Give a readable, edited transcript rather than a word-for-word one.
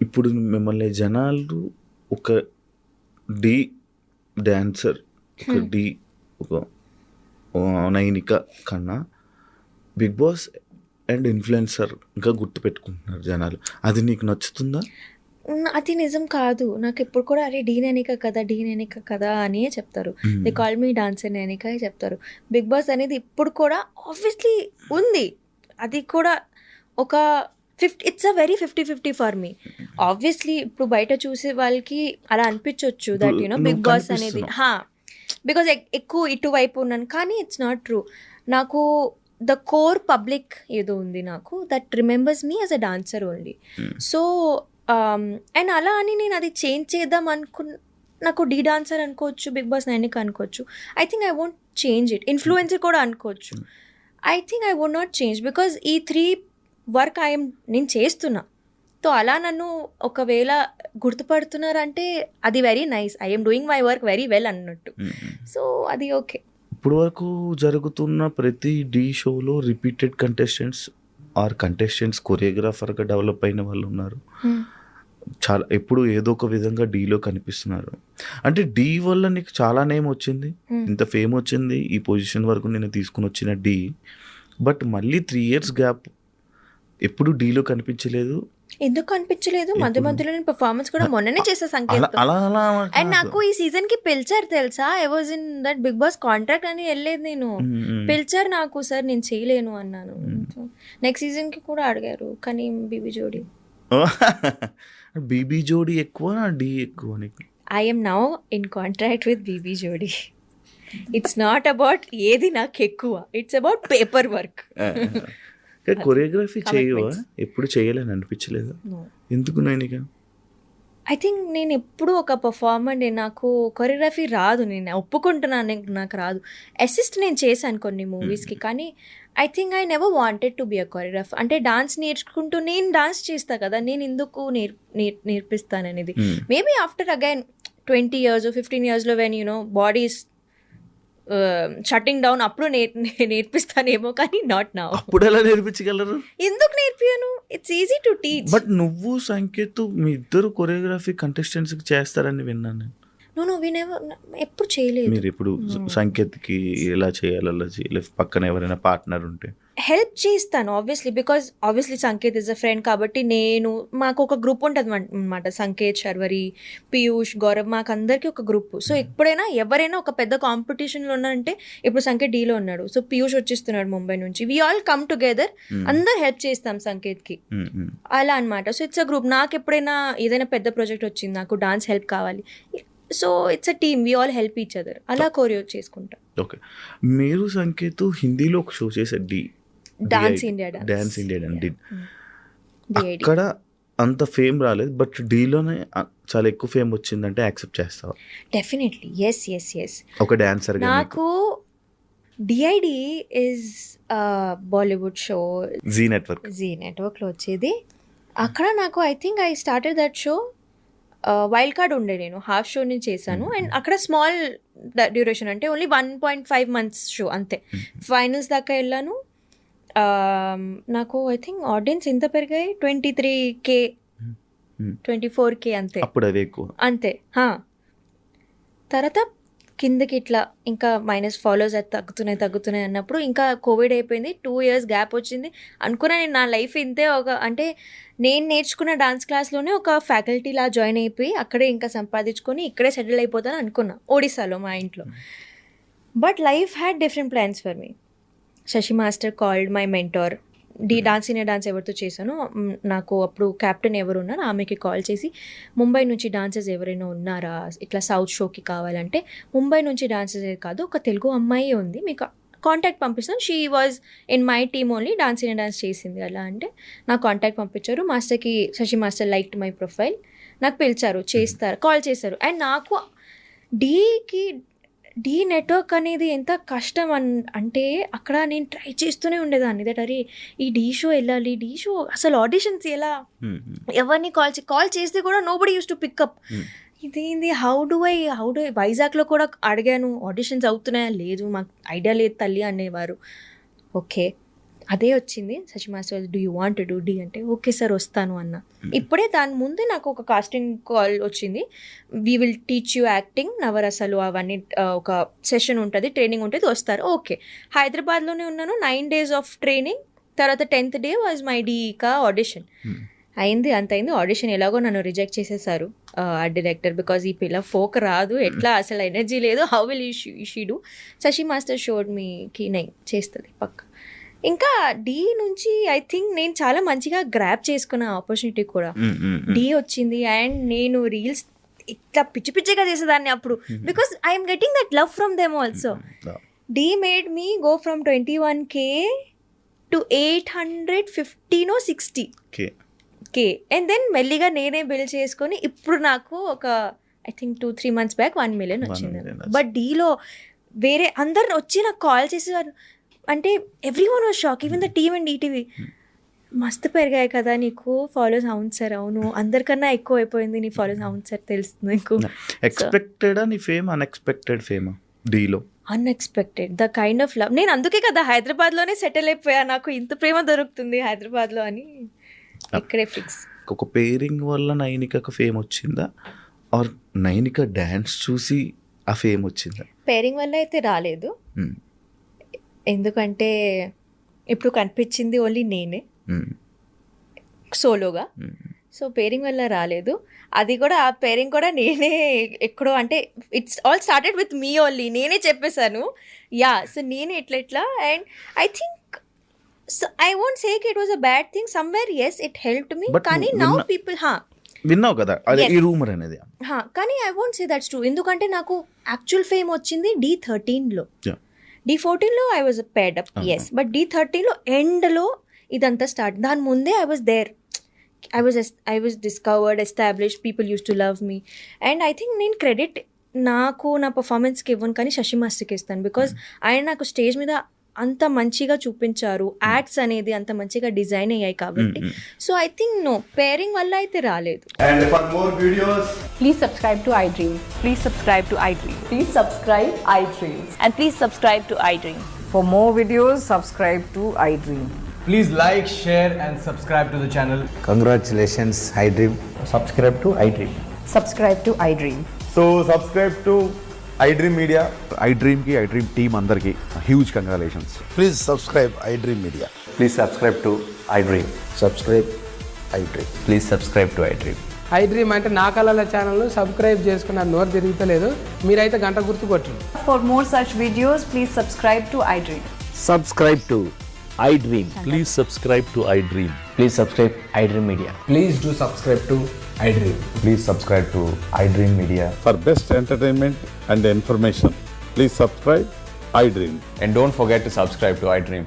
ఇప్పుడు మిమ్మల్ని జనాలు ఒక డి డాన్సర్, ఒక డి ఒక నైనిక కన్నా బిగ్ బాస్ అండ్ ఇన్ఫ్లుయెన్సర్గా గుర్తుపెట్టుకుంటున్నారు జనాలు. అది నీకు నచ్చుతుందా? అది నిజం కాదు. నాకు ఎప్పుడు కూడా అరే డీ నైనిక కదా అని చెప్తారు. They call me dancer Nainika అని చెప్తారు. బిగ్ బాస్ అనేది ఇప్పుడు కూడా ఆబ్వియస్లీ ఉంది. అది కూడా ఒక it's a very 50-50 for me. Obviously ఇప్పుడు బయట చూసే వాళ్ళకి అలా అనిపించవచ్చు దట్ బిగ్ బాస్ అనేది బికాజ్ ఎక్కువ ఇటువైపు ఉన్నాను, కానీ ఇట్స్ నాట్ ట్రూ. నాకు ద కోర్ పబ్లిక్ ఏదో ఉంది నాకు that remembers me as a dancer only. So and అలా అని నేను అది చేంజ్ చేద్దాం నాకు డీ డాన్సర్ అనుకోవచ్చు, బిగ్ బాస్ నైనిక అనుకోవచ్చు. I think I won't change it. Influencer కూడా అనుకోవచ్చు. I think I won't not change because ఈ 3 వర్క్ నేను చేస్తున్నా. సో అలా నన్ను ఒకవేళ గుర్తుపడుతున్నారంటే అది very nice. I'm doing my work very well అన్నట్టు. సో అది ఓకే. ఇప్పుడు వరకు జరుగుతున్న ప్రతి డీ షోలో రిపీటెడ్ కంటెస్టెంట్స్ కొరియోగ్రాఫర్గా డెవలప్ అయిన వాళ్ళు ఉన్నారు. చాలా ఎప్పుడు ఏదో ఒక విధంగా డీలో కనిపిస్తున్నారు. అంటే డీ వల్ల నీకు చాలా నేమ్ వచ్చింది, ఇంత ఫేమ్ వచ్చింది, ఈ పొజిషన్ వరకు నేను తీసుకుని వచ్చిన డీ. బట్ మళ్ళీ 3 years గ్యాప్, ఎప్పుడు డీలో కనిపించలేదు. ఎందుకు కనిపించలేదు? మధ్యలో నేను పర్ఫార్మెన్స్ కూడా మొన్ననే చేసా సంకేత్. అండ్ నాకు ఈ సీజన్ కి పిలిచారు తెలుసా. I was in that Bigg Boss contract అని వెళ్ళలేదు నేను. పిలిచారు నాకు, సార్ నేను చేయలేను అన్నాను. నెక్స్ట్ సీజన్ కి కూడా అడిగారు, కానీ బీబీ జోడీ ఎక్కువ, డీ ఎక్కువ నీకు? I'm now in contract with BB Jodi. It's not about ఏది నాకు ఎక్కువ, it's about paperwork. Choreography చేయవా? ఎప్పుడు చేయలేని అనిపించలేదా? ఎందుకు నైనిక? ఐ థింక్ నేను ఎప్పుడు ఒక పర్ఫార్మర్, నాకు కొరియోగ్రఫీ రాదు. నేను ఒప్పుకుంటున్నాను, నాకు రాదు. అసిస్ట్ నేను చేశాను కొన్ని మూవీస్కి, కానీ I think I never wanted to be a choreographer. అంటే డాన్స్ నేర్చుకుంటూ నేను డాన్స్ చేస్తా కదా, నేను ఎందుకు నేర్పిస్తాను అనేది. Maybe after again 20 years or 15 years when body is shutting down అప్పుడు నేర్పిస్తానేమో, కానీ నాట్ నౌ. అప్పుడు ఎలా నేర్పించగలరు? ఎందుకు నేర్పియను? It's easy to teach. But నువ్వు సంకేత్ మీ ఇద్దరు కొరియోగ్రఫీ కంటెస్టెంట్స్ చేస్తారని విన్నాను. ఎప్పుడు చేయలేదు. మీరు ఇప్పుడు సంకేత్కి ఎలా చేయాలి, అలా చేయలేదు. పక్కన ఎవరైనా పార్ట్నర్ ఉంటే హెల్ప్ చేస్తాను obviously, because obviously Sanket is a friend కాబట్టి. మాకు ఒక గ్రూప్ ఉంటుంది అనమాట, సంకేత్, శర్వరి, పీయూష్, గౌరవ్, మాకు అందరికీ ఒక గ్రూప్. సో ఎప్పుడైనా ఎవరైనా ఒక పెద్ద కాంపిటీషన్లో ఉన్నారంటే, ఇప్పుడు సంకేత్ డీలో ఉన్నాడు, సో పీయూష్ వచ్చేస్తున్నాడు ముంబై నుంచి, వీ ఆల్ కమ్ టుగెదర్, అందరు హెల్ప్ చేస్తాం సంకేత్కి, అలా అనమాట. So it's a group. నాకు ఎప్పుడైనా ఏదైనా పెద్ద ప్రాజెక్ట్ వచ్చింది, నాకు డాన్స్ హెల్ప్ కావాలి, so it's a team, we all help each other, అలా కోరియో చేసుకుంటాం. ఓకే. మీరు సంకేత్ హిందీలో ఒక షో చేశారు, డాన్స్ ఇండియా అక్కడ అంత ఫేమ్ రాలేదు, బట్ డీలోనే చాలా ఎక్కువ ఫేమ్ వచ్చిందంటే యాక్సెప్ట్ చేస్తావా? Definitely, yes. ఒక డాన్సర్ నాకు DID is Bollywood show, Zee నెట్వర్క్లో వచ్చేది. అక్కడ నాకు I think I started that show, wild card ఉండే, నేను హాఫ్ షో నుంచి చేశాను. అండ్ అక్కడ స్మాల్ డ్యూరేషన్, అంటే ఓన్లీ 1.5 months షో అంతే. ఫైనల్స్ దాకా వెళ్ళాను. నాకు ఐ థింక్ ఆడియన్స్ ఎంత పెరిగాయి, 23K 24K అంతే. అప్పుడు అదే ఎక్కువ అంతే. తర్వాత కిందకి ఇట్లా ఇంకా మైనస్ ఫాలోవర్స్ తగ్గుతున్నాయి అన్నప్పుడు ఇంకా కోవిడ్ అయిపోయింది, 2 years గ్యాప్ వచ్చింది. అనుకున్నా నేను నా లైఫ్ ఇంతే, అంటే నేను నేర్చుకున్న డాన్స్ క్లాస్లోనే ఒక ఫ్యాకల్టీలా జాయిన్ అయిపోయి అక్కడే ఇంకా సంపాదించుకొని ఇక్కడే సెటిల్ అయిపోతాను అనుకున్నా, ఒడిశాలో మా ఇంట్లో. But life had different plans for me. Shashi master called my mentor. Dance India dance ఎవరితో చేశాను, నాకు అప్పుడు క్యాప్టెన్ ఎవరు ఉన్నారు, ఆమెకి కాల్ చేసి, ముంబై నుంచి డాన్సర్స్ ఎవరైనా ఉన్నారా ఇట్లా సౌత్ షోకి కావాలంటే, ముంబై నుంచి డాన్సర్స్ కాదు, ఒక తెలుగు అమ్మాయి ఉంది, మీకు కాంటాక్ట్ పంపిస్తాను, she was in my team only, dance India dance చేసింది. అలా అంటే నాకు కాంటాక్ట్ పంపించారు. మాస్టర్కి, Shashi master liked my profile, నాకు పిలిచారు, కాల్ చేశారు. అండ్ నాకు డీ నెట్వర్క్ అనేది ఎంత కష్టం అంటే అక్కడ నేను ట్రై చేస్తూనే ఉండేదాన్ని, దట్ అరే ఈ డీ షో వెళ్ళాలి, డీ షో అసలు ఆడిషన్స్ ఎలా, ఎవరిని కాల్ చేస్తే కూడా నోబడీ యూస్ టు పికప్. ఇదేంది, హౌ డు ఐ వైజాగ్లో కూడా అడిగాను, ఆడిషన్స్ అవుతున్నాయా, లేదు మాకు ఐడియా లేదు తల్లి అనేవారు. ఓకే, అదే వచ్చింది. Shashi master do you want to do Dhee అంటే ఓకే సార్ వస్తాను అన్న. ఇప్పుడే దాని ముందే నాకు ఒక కాస్టింగ్ కాల్ వచ్చింది. We will teach you acting నవరసాలు అవన్నీ ఒక సెషన్ ఉంటుంది, ట్రైనింగ్ ఉంటుంది, వస్తారు. ఓకే, హైదరాబాద్లోనే ఉన్నాను. 9 days ఆఫ్ ట్రైనింగ్. తర్వాత 10th day వాజ్ మై డీకా ఆడిషన్. అయింది, అంత అయింది. ఆడిషన్ ఎలాగో నన్ను రిజెక్ట్ చేసేసారు ఆ డైరెక్టర్. బికాజ్ ఈ పిల్ల ఫోక్ రాదు, ఎట్లా అసలు ఎనర్జీ లేదు, how will she do. Shashi master showed మీకి నై చేస్తుంది పక్క. ఇంకా డి నుంచి ఐ థింక్ నేను చాలా మంచిగా గ్రాప్ చేసుకున్న ఆపర్చునిటీ కూడా. డి వచ్చింది అండ్ నేను రీల్స్ ఇట్లా పిచ్చి పిచ్చిగా చేసేదాన్ని అప్పుడు. Because I'm getting that love from them also. Dhee made me go from 21K to 815 or 60K. And then మెల్లిగా నేనే బిల్డ్ చేసుకొని ఇప్పుడు నాకు ఒక I think 2-3 months back 1 million వచ్చింది. బట్ డీలో వేరే అందరు వచ్చి నాకు కాల్ చేసేవారు. అంటే everyone was shock, even the team and ETV. మస్తు పెరిగాయి కదా నీకు ఫాలోస్. అవును సార్, అవును, అందరికన్నా ఎక్కువ అయిపోయింది నీ ఫాలోస్. అవును సార్, తెలుస్తుంది నీకు. ఎక్స్పెక్టెడా నీ ఫేమ్, అన్ఎక్స్పెక్టెడ్ ఫేమా డీలో? Unexpected, the kind of love. నేను అందుకే కదా హైదరాబాద్లోనే సెటిల్ అయిపోయా. నాకు ఇంత ప్రేమ దొరుకుతుంది హైదరాబాద్లో అని ఇక్కడే ఫిక్స్. ఒక పేరింగ్ వల్ల నైనికకు ఫేమ్ వచ్చిందా, ఆర్ నైనిక డ్యాన్స్ చూసి ఆ ఫేమ్ వచ్చిందా? పేరింగ్ వల్ల అయితే రాలేదు. ఎందుకంటే ఇప్పుడు కనిపించింది ఓన్లీ నేనే సోలోగా. సో పేరింగ్ వల్ల రాలేదు. అది కూడా ఆ పేరింగ్ కూడా నేనే ఎక్కడో అంటే it's all started with me only. నేనే చెప్పేశాను యా. సో నేనే ఎట్లా and I think so I won't say it was a bad thing. Somewhere as it helped me. కానీ నౌ పీపుల్ విన్నావు కదా ఈ రూమర్ అనేది. కానీ I won't say that's true. ఎందుకంటే నాకు యాక్చువల్ ఫేమ్ వచ్చింది D13లో. D14లో I was paid up, yes. But D13లో ఎండ్లో ఇదంతా స్టార్ట్. దాని ముందే I was there. I was discovered, established, people used to love me. And I think నేను క్రెడిట్ నాకు నా పర్ఫార్మెన్స్కి ఇవ్వను, కానీ శశి మాస్టర్కి ఇస్తాను. బికాజ్ ఆయన నాకు స్టేజ్ మీద అంత మంచిగా చూపించారు, యాక్ట్స్ అనేది అంత మంచిగా డిజైన్ అయ్యాయి కాబట్టి. So I think no, pairing వల్ల అయితే రాలేదు. And for more videos, Please subscribe to iDream. Please subscribe to iDream. Please subscribe iDream. And please subscribe to iDream. For more videos, subscribe to iDream. please like, share and subscribe to the channel. Congratulations, iDream. Subscribe to iDream. Subscribe to iDream. So subscribe to iDream Media. iDream team andarki huge congratulations. Please subscribe iDream Media. Please subscribe to iDream. Subscribe iDream. Please subscribe to iDream. iDream అంటే నా కళల ఛానల్ను subscribe చేసుకున్న నోరు తిరుగుతలేదు. మీరైతే గంట గుర్తు కొట్టండి. For more such videos, please subscribe to iDream. Subscribe to iDream. Please subscribe to iDream. Please subscribe iDream Media. Please do subscribe to iDream. Please subscribe to iDream Media. For best entertainment and information, please subscribe iDream. And don't forget to subscribe to iDream.